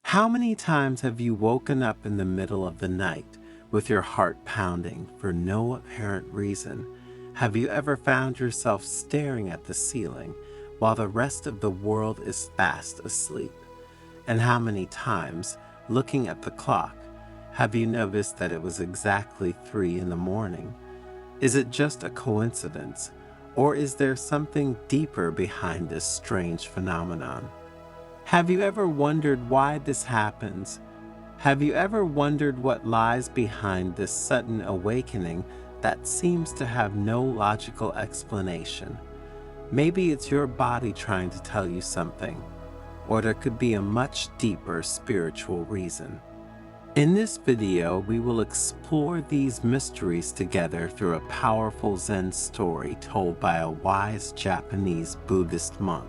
How many times have you woken up in the middle of the night with your heart pounding for no apparent reason? Have you ever found yourself staring at the ceiling while the rest of the world is fast asleep? And how many times, looking at the clock, have you noticed that it was exactly 3 in the morning? Is it just a coincidence, or is there something deeper behind this strange phenomenon? Have you ever wondered why this happens? Have you ever wondered what lies behind this sudden awakening that seems to have no logical explanation? Maybe it's your body trying to tell you something, or there could be a much deeper spiritual reason. In this video, we will explore these mysteries together through a powerful Zen story told by a wise Japanese Buddhist monk.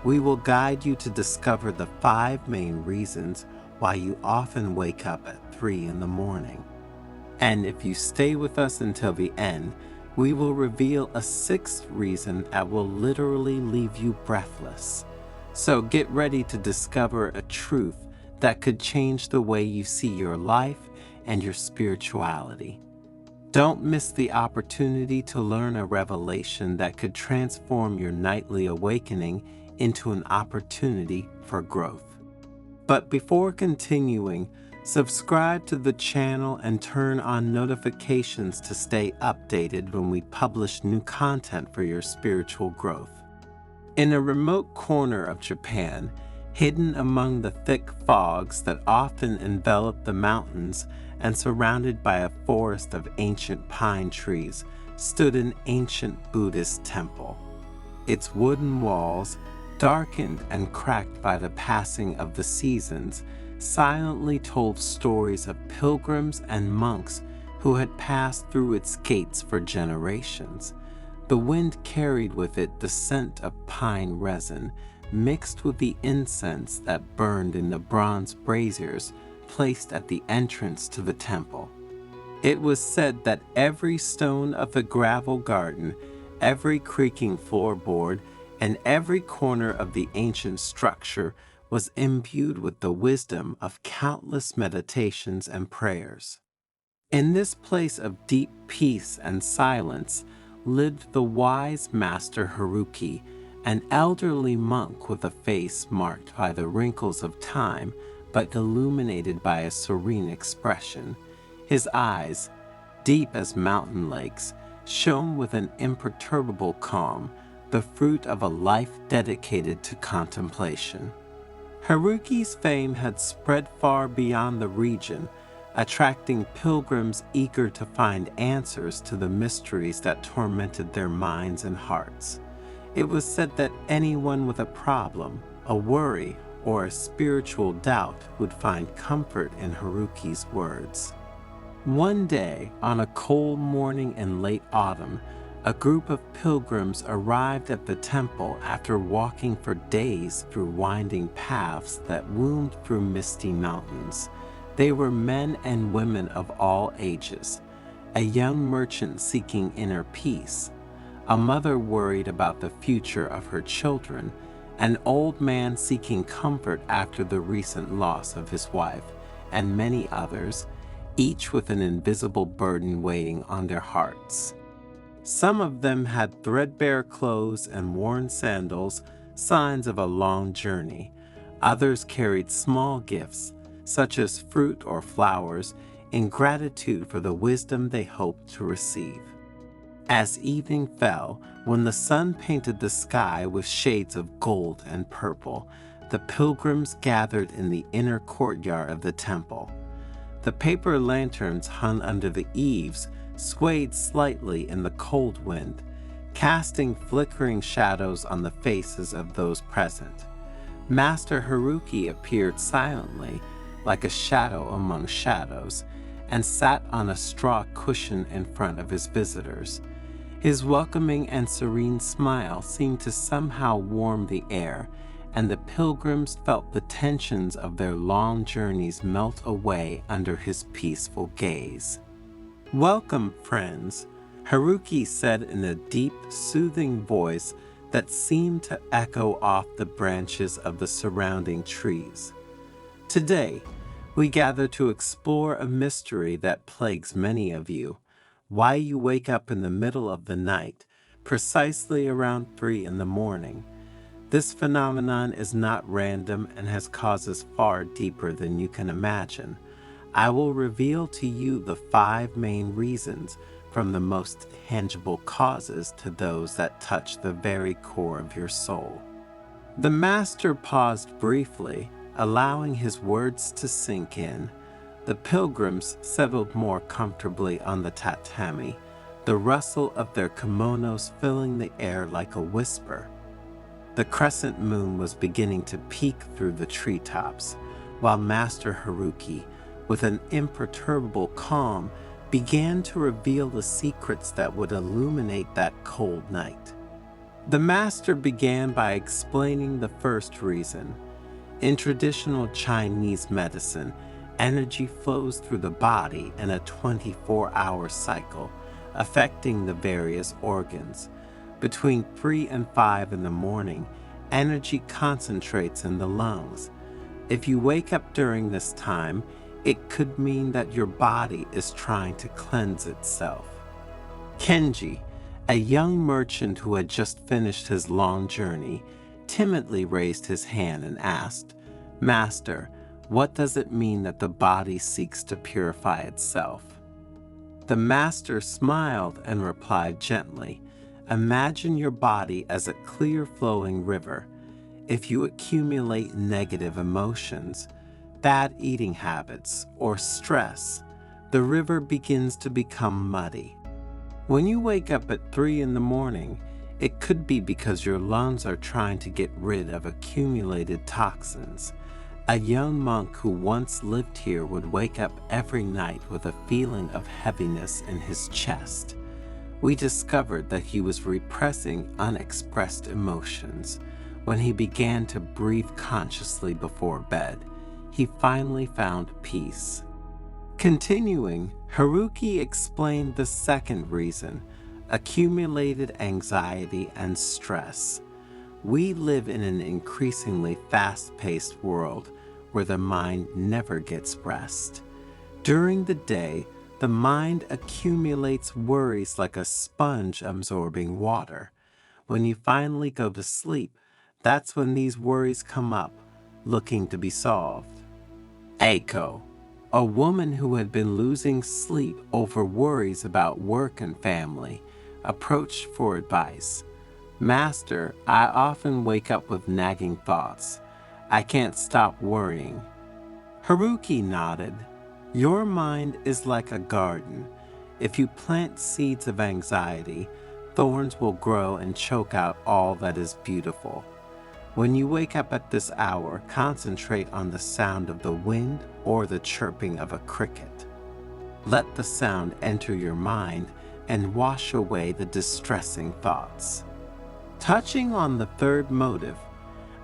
We will guide you to discover the 5 main reasons why you often wake up at 3 in the morning. And if you stay with us until the end, we will reveal a 6th reason that will literally leave you breathless. So get ready to discover a truth that could change the way you see your life and your spirituality. Don't miss the opportunity to learn a revelation that could transform your nightly awakening into an opportunity for growth. But before continuing, subscribe to the channel and turn on notifications to stay updated when we publish new content for your spiritual growth. In a remote corner of Japan, hidden among the thick fogs that often envelop the mountains and surrounded by a forest of ancient pine trees, stood an ancient Buddhist temple. Its wooden walls, darkened and cracked by the passing of the seasons, silently told stories of pilgrims and monks who had passed through its gates for generations. The wind carried with it the scent of pine resin, mixed with the incense that burned in the bronze braziers placed at the entrance to the temple. It was said that every stone of the gravel garden, every creaking floorboard, and every corner of the ancient structure was imbued with the wisdom of countless meditations and prayers. In this place of deep peace and silence lived the wise Master Haruki, an elderly monk with a face marked by the wrinkles of time but illuminated by a serene expression. His eyes, deep as mountain lakes, shone with an imperturbable calm, the fruit of a life dedicated to contemplation. Haruki's fame had spread far beyond the region, attracting pilgrims eager to find answers to the mysteries that tormented their minds and hearts. It was said that anyone with a problem, a worry, or a spiritual doubt would find comfort in Haruki's words. One day, on a cold morning in late autumn, a group of pilgrims arrived at the temple after walking for days through winding paths that wound through misty mountains. They were men and women of all ages, a young merchant seeking inner peace, a mother worried about the future of her children, an old man seeking comfort after the recent loss of his wife, and many others, each with an invisible burden weighing on their hearts. Some of them had threadbare clothes and worn sandals, signs of a long journey. Others carried small gifts, such as fruit or flowers, in gratitude for the wisdom they hoped to receive. As evening fell, when the sun painted the sky with shades of gold and purple, the pilgrims gathered in the inner courtyard of the temple. The paper lanterns hung under the eaves swayed slightly in the cold wind, casting flickering shadows on the faces of those present. Master Haruki appeared silently, like a shadow among shadows, and sat on a straw cushion in front of his visitors. His welcoming and serene smile seemed to somehow warm the air, and the pilgrims felt the tensions of their long journeys melt away under his peaceful gaze. "Welcome, friends," Haruki said in a deep, soothing voice that seemed to echo off the branches of the surrounding trees. Today, we gather to explore a mystery that plagues many of you: why you wake up in the middle of the night, precisely around 3 in the morning. This phenomenon is not random and has causes far deeper than you can imagine. I will reveal to you the 5 main reasons, from the most tangible causes to those that touch the very core of your soul. The master paused briefly, allowing his words to sink in. The pilgrims settled more comfortably on the tatami, the rustle of their kimonos filling the air like a whisper. The crescent moon was beginning to peek through the treetops, while Master Haruki, with an imperturbable calm, began to reveal the secrets that would illuminate that cold night. The master began by explaining the first reason. In traditional Chinese medicine, energy flows through the body in a 24-hour cycle, affecting the various organs. Between 3 and 5 in the morning, energy concentrates in the lungs. If you wake up during this time, it could mean that your body is trying to cleanse itself. Kenji, a young merchant who had just finished his long journey, timidly raised his hand and asked, "Master, what does it mean that the body seeks to purify itself?" The master smiled and replied gently, "Imagine your body as a clear flowing river. If you accumulate negative emotions, bad eating habits, or stress, the river begins to become muddy. When you wake up at 3 in the morning, it could be because your lungs are trying to get rid of accumulated toxins." A young monk who once lived here would wake up every night with a feeling of heaviness in his chest. We discovered that he was repressing unexpressed emotions. When he began to breathe consciously before bed, he finally found peace. Continuing, Haruki explained the second reason: accumulated anxiety and stress. We live in an increasingly fast-paced world where the mind never gets rest. During the day, the mind accumulates worries like a sponge absorbing water. When you finally go to sleep, that's when these worries come up, looking to be solved. Eiko, a woman who had been losing sleep over worries about work and family, approached for advice. "Master, I often wake up with nagging thoughts. I can't stop worrying." Haruki nodded. "Your mind is like a garden. If you plant seeds of anxiety, thorns will grow and choke out all that is beautiful. When you wake up at this hour, concentrate on the sound of the wind or the chirping of a cricket. Let the sound enter your mind and wash away the distressing thoughts." Touching on the third motive,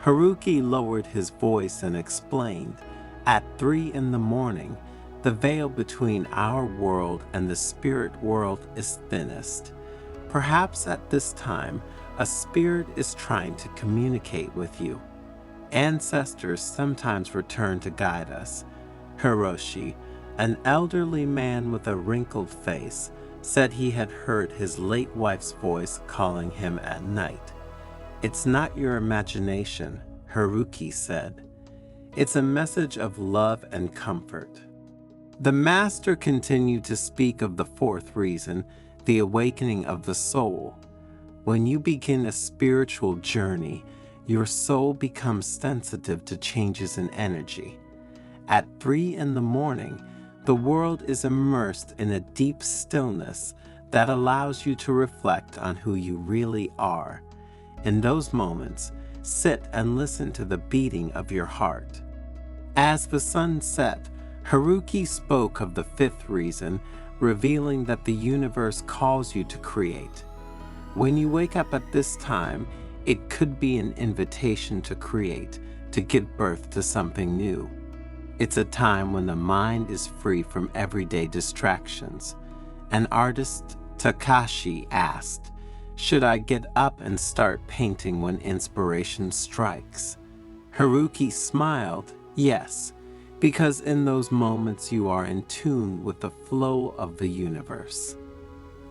Haruki lowered his voice and explained, "At 3 in the morning, the veil between our world and the spirit world is thinnest. Perhaps at this time, a spirit is trying to communicate with you. Ancestors sometimes return to guide us." Hiroshi, an elderly man with a wrinkled face, said he had heard his late wife's voice calling him at night. "It's not your imagination," Haruki said. "It's a message of love and comfort." The master continued to speak of the fourth reason, the awakening of the soul. When you begin a spiritual journey, your soul becomes sensitive to changes in energy. At 3 in the morning, the world is immersed in a deep stillness that allows you to reflect on who you really are. In those moments, sit and listen to the beating of your heart. As the sun set, Haruki spoke of the fifth reason, revealing that the universe calls you to create. When you wake up at this time, it could be an invitation to create, to give birth to something new. It's a time when the mind is free from everyday distractions. An artist, Takashi, asked, "Should I get up and start painting when inspiration strikes?" Haruki smiled. "Yes, because in those moments you are in tune with the flow of the universe.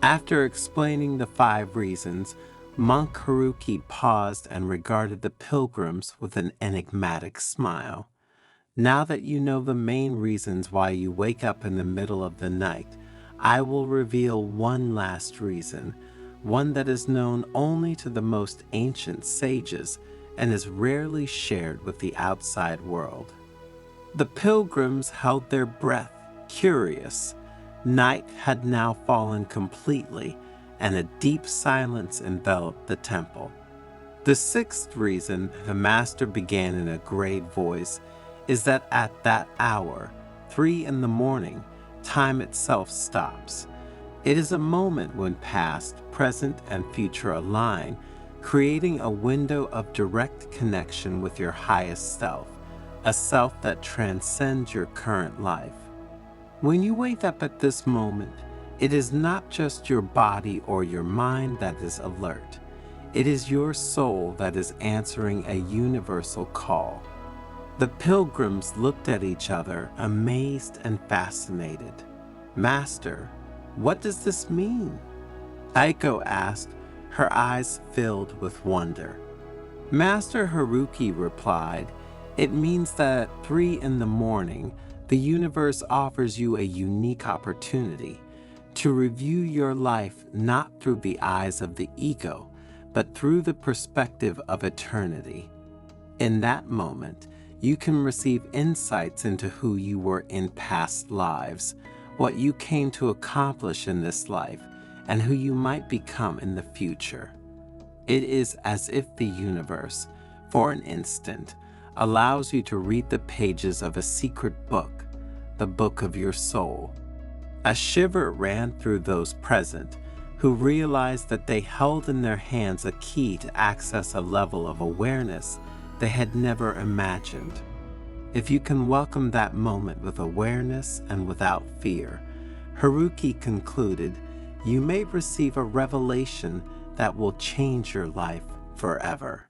After explaining the 5 reasons, Monk Haruki paused and regarded the pilgrims with an enigmatic smile. Now that you know the main reasons why you wake up in the middle of the night, I will reveal one last reason, one that is known only to the most ancient sages and is rarely shared with the outside world. The pilgrims held their breath, curious. Night had now fallen completely, and a deep silence enveloped the temple. The 6th reason, the master began in a grave voice, is that at that hour, 3 in the morning, time itself stops. It is a moment when past, present, and future align, creating a window of direct connection with your highest self, a self that transcends your current life. When you wake up at this moment, it is not just your body or your mind that is alert. It is your soul that is answering a universal call. The pilgrims looked at each other, amazed and fascinated. "Master, what does this mean?" Aiko asked, her eyes filled with wonder. Master Haruki replied, "It means that at 3 in the morning, the universe offers you a unique opportunity to review your life not through the eyes of the ego, but through the perspective of eternity. In that moment, you can receive insights into who you were in past lives, what you came to accomplish in this life, and who you might become in the future. It is as if the universe, for an instant, allows you to read the pages of a secret book, the book of your soul." A shiver ran through those present, who realized that they held in their hands a key to access a level of awareness they had never imagined. If you can welcome that moment with awareness and without fear, Haruki concluded, you may receive a revelation that will change your life forever.